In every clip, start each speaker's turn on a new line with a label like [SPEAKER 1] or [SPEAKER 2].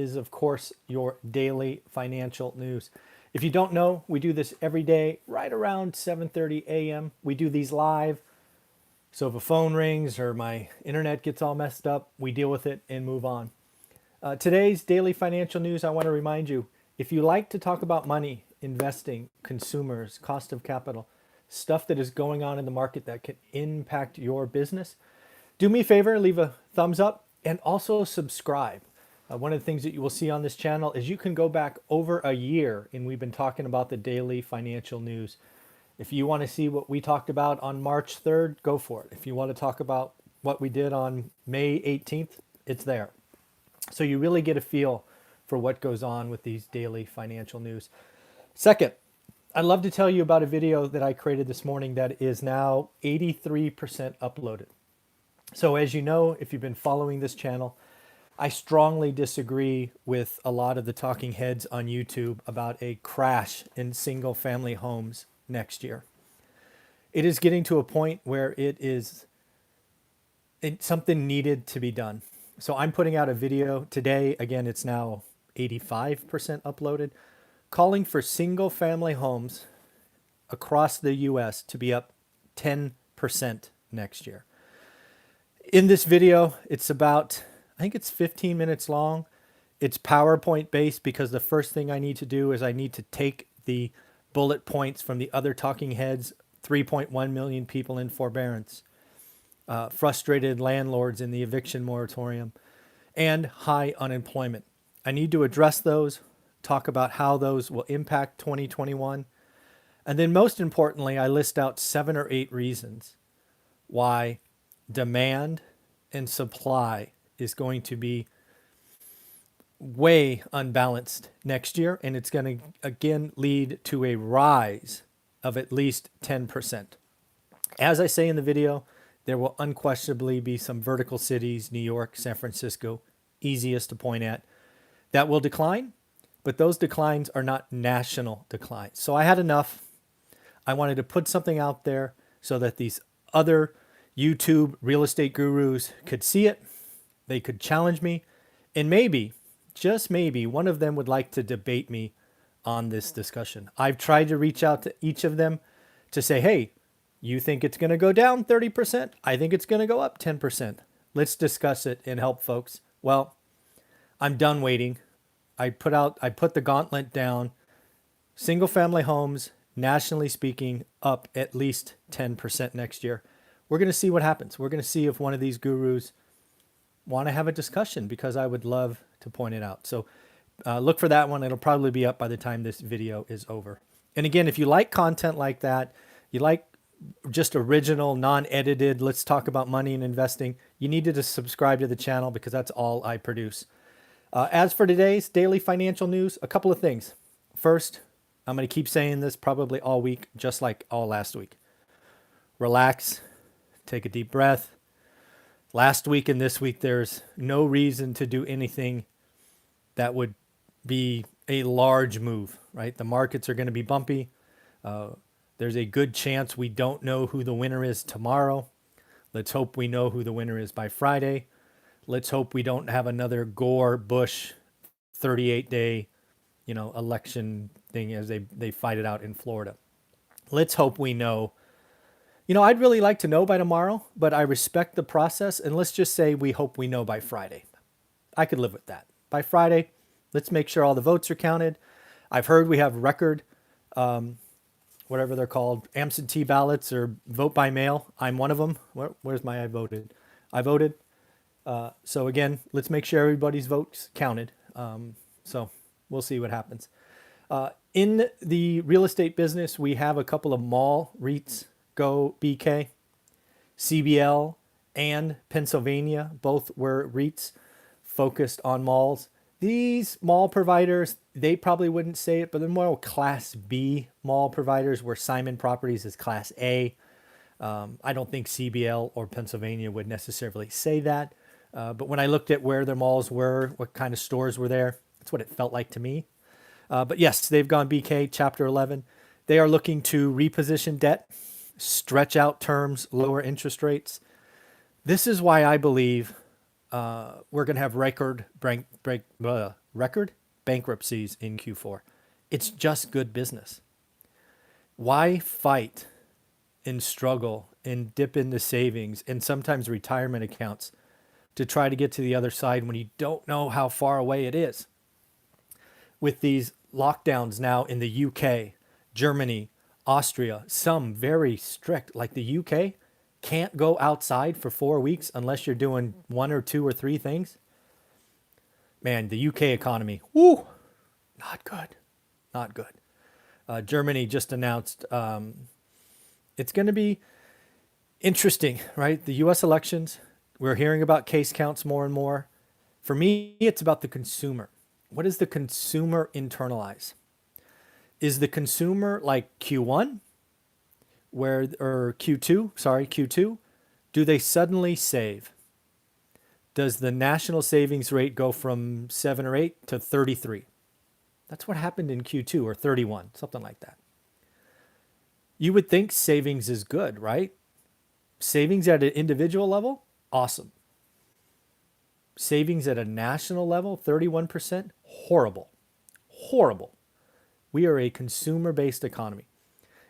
[SPEAKER 1] is, of course, your daily financial news. If you don't know, we do this every day right around 7:30 a.m. We do these live. So if a phone rings or my internet gets all messed up, we deal with it and move on. Today's daily financial news, I want to remind you, if you like to talk about money, investing, consumers, cost of capital, stuff that is going on in the market that can impact your business, do me a favor, leave a thumbs up and also subscribe. One of the things that you will see on this channel is you can go back over a year and we've been talking about the daily financial news. If you want to see what we talked about on March 3rd, go for it. If you want to talk about what we did on May 18th, it's there. So you really get a feel for what goes on with these daily financial news. Second, I'd love to tell you about a video that I created this morning that is now 83% uploaded. So as you know, if you've been following this channel, I strongly disagree with a lot of the talking heads on YouTube about a crash in single family homes next year. It is getting to a point where it's something needed to be done. So I'm putting out a video today. Again, it's now 85% uploaded, calling for single family homes across the US to be up 10% next year. In this video, it's about, I think it's 15 minutes long. It's PowerPoint based because the first thing I need to do is I need to take the bullet points from the other talking heads, 3.1 million people in forbearance, frustrated landlords in the eviction moratorium, and high unemployment. I need to address those, talk about how those will impact 2021. And then most importantly, I list out 7 or 8 reasons why demand and supply is going to be way unbalanced next year. And it's going to, again, lead to a rise of at least 10%. As I say in the video, there will unquestionably be some vertical cities, New York, San Francisco, easiest to point at, that will decline, but those declines are not national declines. So I had enough. I wanted to put something out there so that these other YouTube real estate gurus could see it. They could challenge me, and maybe, just maybe, one of them would like to debate me on this discussion. I've tried to reach out to each of them to say, hey, you think it's going to go down 30%? I think it's going to go up 10%. Let's discuss it and help folks. Well, I'm done waiting. I put the gauntlet down. Single family homes, nationally speaking, up at least 10% next year. We're going to see what happens. We're going to see if one of these gurus want to have a discussion, because I would love to point it out. So look for that one. It'll probably be up by the time this video is over. And again, if you like content like that, you like just original, non-edited, let's talk about money and investing, you need to just subscribe to the channel because that's all I produce. As for today's daily financial news, a couple of things. First, I'm going to keep saying this probably all week, just like all last week. Relax, take a deep breath. Last week and this week, there's no reason to do anything that would be a large move, right? The markets are going to be bumpy. There's a good chance we don't know who the winner is tomorrow. Let's hope we know who the winner is by Friday. Let's hope we don't have another Gore-Bush 38-day, election thing as they fight it out in Florida. Let's hope we know. I'd really like to know by tomorrow, but I respect the process. And let's just say we hope we know by Friday. I could live with that. By Friday, let's make sure all the votes are counted. I've heard we have record, whatever they're called, absentee ballots or vote by mail. I'm one of them. Where's my I voted? I voted. So again, let's make sure everybody's votes counted. So we'll see what happens. In the real estate business, we have a couple of mall REITs, Go BK, CBL, and Pennsylvania. Both were REITs focused on malls. These mall providers, they probably wouldn't say it, but they're more Class B mall providers, where Simon Properties is Class A. I don't think CBL or Pennsylvania would necessarily say that. But when I looked at where their malls were, what kind of stores were there, that's what it felt like to me. But yes, they've gone BK, Chapter 11. They are looking to reposition debt, stretch out terms, lower interest rates. This is why I believe we're going to have record bankruptcies in Q4. It's just good business. Why fight and struggle and dip into savings and sometimes retirement accounts to try to get to the other side when you don't know how far away it is? With these lockdowns now in the UK, Germany, Austria, some very strict, like the UK, can't go outside for 4 weeks unless you're doing 1 or 2 or 3 things. Man, the UK economy, woo, not good, not good. Germany just announced it's going to be interesting, right? The US elections, we're hearing about case counts more and more. For me, it's about the consumer. What does the consumer internalize? Is the consumer like Q1 or Q2? Do they suddenly save? Does the national savings rate go from 7 or 8 to 33? That's what happened in Q2, or 31, something like that. You would think savings is good, right? Savings at an individual level, awesome. Savings at a national level, 31%, horrible. Horrible. We are a consumer-based economy.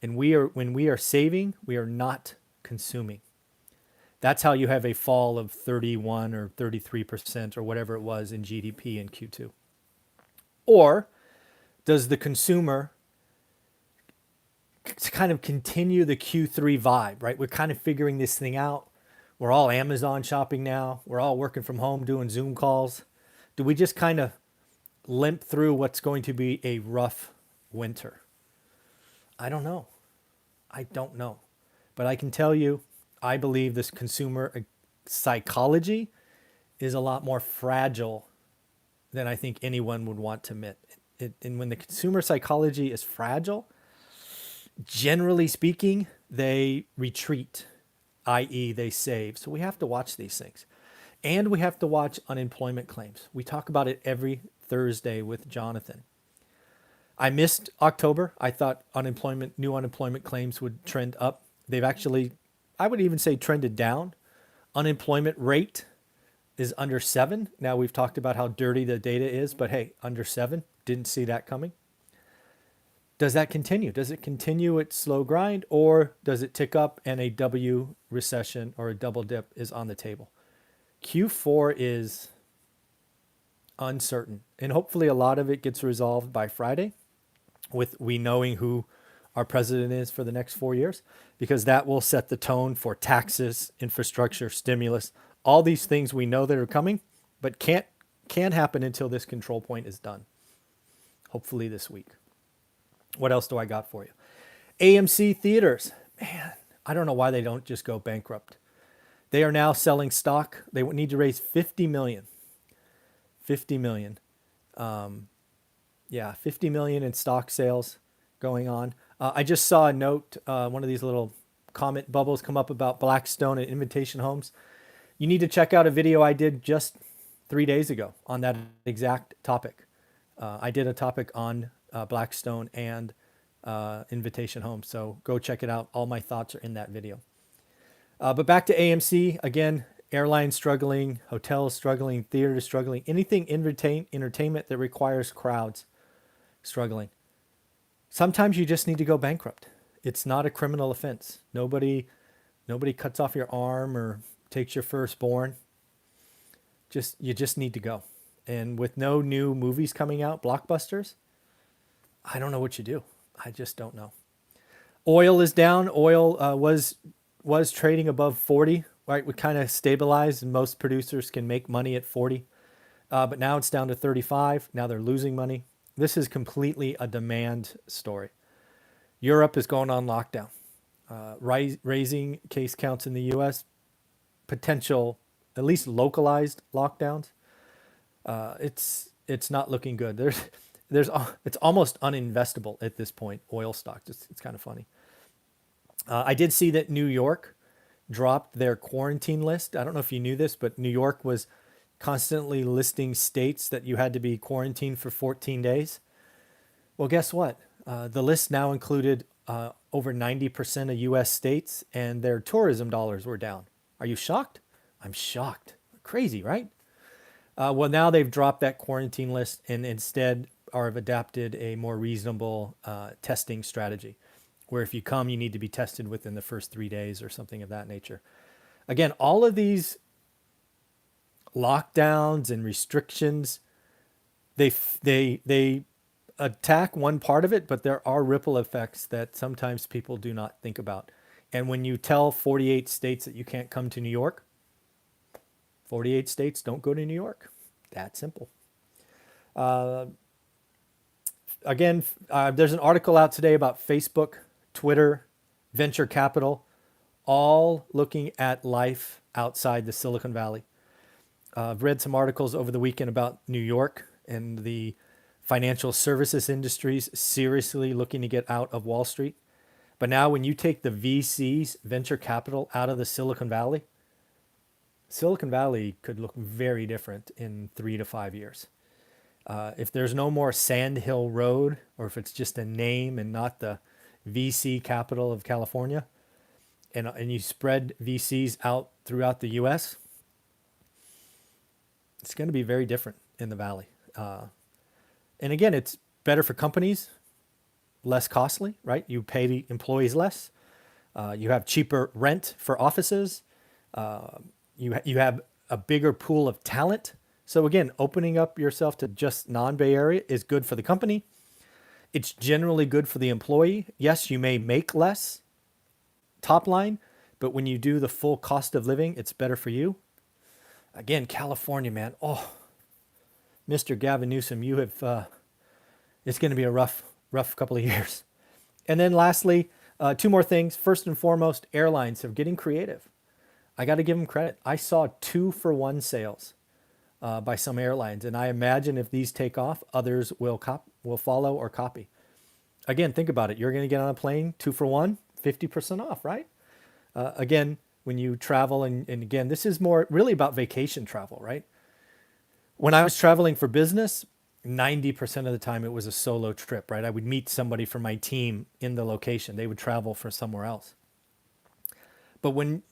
[SPEAKER 1] And when we are saving, we are not consuming. That's how you have a fall of 31 or 33% or whatever it was in GDP in Q2. Or does the consumer kind of continue the Q3 vibe, right? We're kind of figuring this thing out. We're all Amazon shopping now. We're all working from home doing Zoom calls. Do we just kind of limp through what's going to be a rough winter? I don't know. I don't know. But I can tell you, I believe this consumer psychology is a lot more fragile than I think anyone would want to admit. And when the consumer psychology is fragile, generally speaking, they retreat, i.e. they save. So we have to watch these things. And we have to watch unemployment claims. We talk about it every Thursday with Jonathan. I missed October. I thought new unemployment claims would trend up. They've actually, I would even say, trended down. Unemployment rate is under 7. Now we've talked about how dirty the data is, but hey, under 7, didn't see that coming. Does that continue? Does it continue its slow grind, or does it tick up and a W recession or a double dip is on the table? Q4 is uncertain, and hopefully a lot of it gets resolved by Friday with we knowing who our president is for the next 4 years, because that will set the tone for taxes, infrastructure, stimulus, all these things we know that are coming, but can't happen until this control point is done. Hopefully this week. What else do I got for you? AMC theaters. Man, I don't know why they don't just go bankrupt. They are now selling stock. They need to raise $50 million. $50 million. 50 million in stock sales going on. I just saw a note, one of these little comment bubbles come up about Blackstone and Invitation Homes. You need to check out a video I did just 3 days ago on that exact topic. I did a topic on Blackstone and Invitation Homes, so go check it out. All my thoughts are in that video. But back to AMC, again, airlines struggling, hotels struggling, theaters struggling, anything entertainment that requires crowds struggling. Sometimes you just need to go bankrupt. It's not a criminal offense. Nobody cuts off your arm or takes your firstborn. You just need to go. And with no new movies coming out, blockbusters, I don't know what you do. I just don't know. Oil is down. Oil was trading above 40, right? We kind of stabilized, and most producers can make money at 40. But now it's down to 35. Now they're losing money. This is completely a demand story. Europe is going on lockdown. Raising case counts in the U.S., potential, at least localized lockdowns. It's not looking good. It's almost uninvestable at this point, oil stocks. It's kind of funny. I did see that New York dropped their quarantine list. I don't know if you knew this, but New York was constantly listing states that you had to be quarantined for 14 days. Well, guess what? The list now included over 90% of U.S. states, and their tourism dollars were down. Are you shocked? I'm shocked. Crazy, right? Well, now they've dropped that quarantine list and instead are have adapted a more reasonable testing strategy, where if you come, you need to be tested within the first 3 days or something of that nature. Again, all of these lockdowns and restrictions, they attack one part of it, but there are ripple effects that sometimes people do not think about. And when you tell 48 states that you can't come to New York, 48 states don't go to New York. That simple. Again, there's an article out today about Facebook, Twitter, venture capital, all looking at life outside the Silicon Valley. I've read some articles over the weekend about New York and the financial services industries seriously looking to get out of Wall Street. But now when you take the VCs, venture capital, out of the Silicon Valley could look very different in 3 to 5 years. If there's no more Sand Hill Road, or if it's just a name and not the VC capital of California, and you spread VCs out throughout the U.S., it's going to be very different in the Valley. And again, it's better for companies, less costly, right? You pay the employees less. You have cheaper rent for offices. You have a bigger pool of talent. So again, opening up yourself to just non-Bay Area is good for the company. It's generally good for the employee. Yes, you may make less top line, but when you do the full cost of living, it's better for you. Again, California, man. Oh, Mr. Gavin Newsom, you have, it's going to be a rough couple of years. And then lastly, 2 more things. First and foremost, airlines are getting creative. I got to give them credit. I saw 2-for-1 sales by some airlines, and I imagine if these take off, others will follow or copy. Again, think about it. You're going to get on a plane, 2-for-1, 50% off, right? Again, when you travel, and again, this is more really about vacation travel, right? When I was traveling for business, 90% of the time it was a solo trip, right? I would meet somebody from my team in the location. They would travel for somewhere else. But when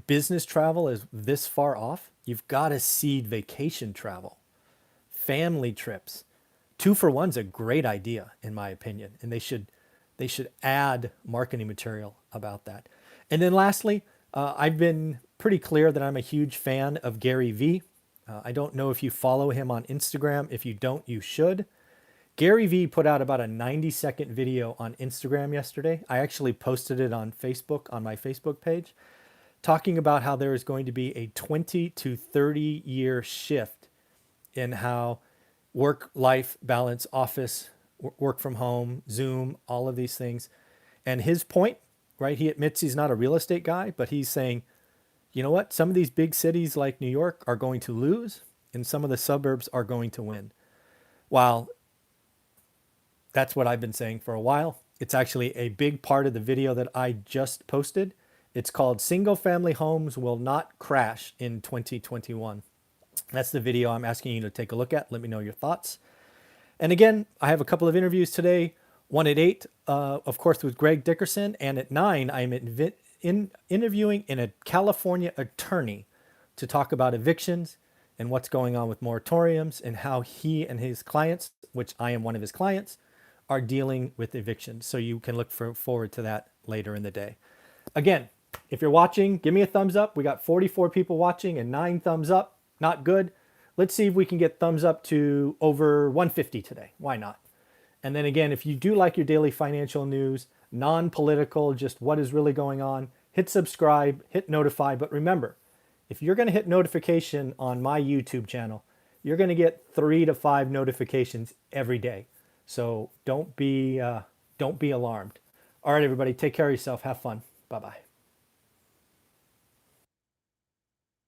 [SPEAKER 1] business travel is this far off, you've got to seed vacation travel, family trips. 2-for-1's a great idea, in my opinion, and they should add marketing material about that. And then lastly, I've been pretty clear that I'm a huge fan of GaryV. I don't know if you follow him on Instagram. If you don't, you should. GaryV put out about a 90-second video on Instagram yesterday. I actually posted it on Facebook, on my Facebook page, talking about how there is going to be a 20 to 30 year shift in how work-life balance, office, work from home, Zoom, all of these things. And his point, right, he admits he's not a real estate guy, but he's saying, you know what? Some of these big cities like New York are going to lose, and some of the suburbs are going to win. While that's what I've been saying for a while, it's actually a big part of the video that I just posted. It's called Single Family Homes Will Not Crash in 2021. That's the video I'm asking you to take a look at. Let me know your thoughts. And again, I have a couple of interviews today. One at 8, of course, with Greg Dickerson. And at 9, I'm interviewing a California attorney to talk about evictions and what's going on with moratoriums and how he and his clients, which I am one of his clients, are dealing with evictions. So you can look forward to that later in the day. Again, if you're watching, give me a thumbs up. We got 44 people watching and 9 thumbs up. Not good. Let's see if we can get thumbs up to over 150 today. Why not? And then again, if you do like your daily financial news, non-political, just what is really going on, hit subscribe, hit notify. But remember, if you're going to hit notification on my YouTube channel, you're going to get 3 to 5 notifications every day. So don't be alarmed. All right, everybody, take care of yourself. Have fun. Bye-bye.